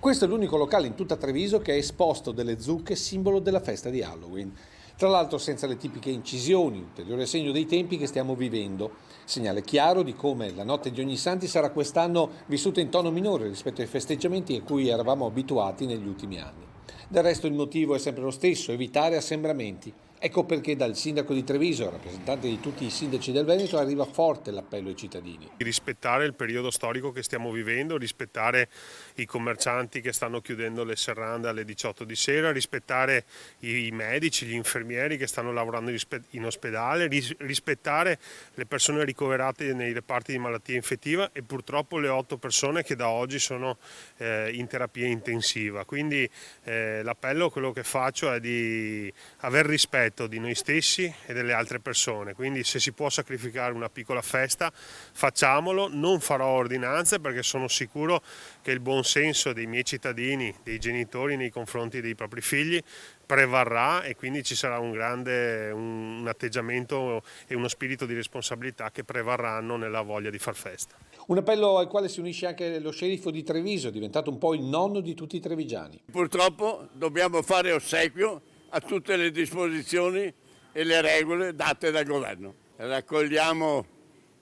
Questo è l'unico locale in tutta Treviso che ha esposto delle zucche, simbolo della festa di Halloween. Tra l'altro senza le tipiche incisioni, ulteriore segno dei tempi che stiamo vivendo. Segnale chiaro di come la notte di Ognissanti sarà quest'anno vissuta in tono minore rispetto ai festeggiamenti a cui eravamo abituati negli ultimi anni. Del resto il motivo è sempre lo stesso, evitare assembramenti. Ecco perché dal sindaco di Treviso, rappresentante di tutti i sindaci del Veneto, arriva forte l'appello ai cittadini. Rispettare il periodo storico che stiamo vivendo, rispettare i commercianti che stanno chiudendo le serrande alle 18 di sera, rispettare i medici, gli infermieri che stanno lavorando in ospedale, rispettare le persone ricoverate nei reparti di malattia infettiva e purtroppo le 8 persone che da oggi sono in terapia intensiva. Quindi l'appello, quello che faccio è di aver rispetto di noi stessi e delle altre persone, quindi se si può sacrificare una piccola festa facciamolo, non farò ordinanze perché sono sicuro che il buon senso dei miei cittadini, dei genitori nei confronti dei propri figli prevarrà e quindi ci sarà un atteggiamento e uno spirito di responsabilità che prevarranno nella voglia di far festa. Un appello al quale si unisce anche lo sceriffo di Treviso, diventato un po' il nonno di tutti i trevigiani. Purtroppo dobbiamo fare ossequio a tutte le disposizioni e le regole date dal governo. Raccogliamo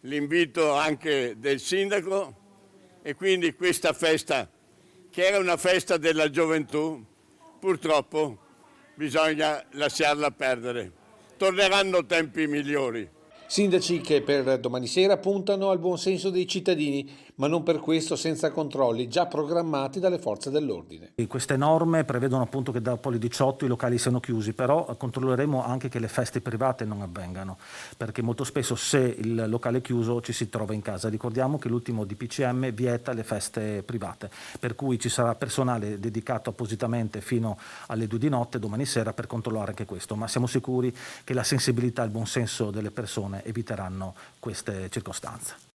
l'invito anche del sindaco e quindi questa festa, che era una festa della gioventù, purtroppo bisogna lasciarla perdere. Torneranno tempi migliori. Sindaci che per domani sera puntano al buon senso dei cittadini, ma non per questo senza controlli già programmati dalle forze dell'ordine. Queste norme prevedono appunto che dopo le 18 i locali siano chiusi, però controlleremo anche che le feste private non avvengano, perché molto spesso se il locale è chiuso ci si trova in casa. Ricordiamo che l'ultimo DPCM vieta le feste private, per cui ci sarà personale dedicato appositamente fino alle 2 di notte domani sera per controllare anche questo, ma siamo sicuri che la sensibilità e il buon senso delle persone eviteranno queste circostanze.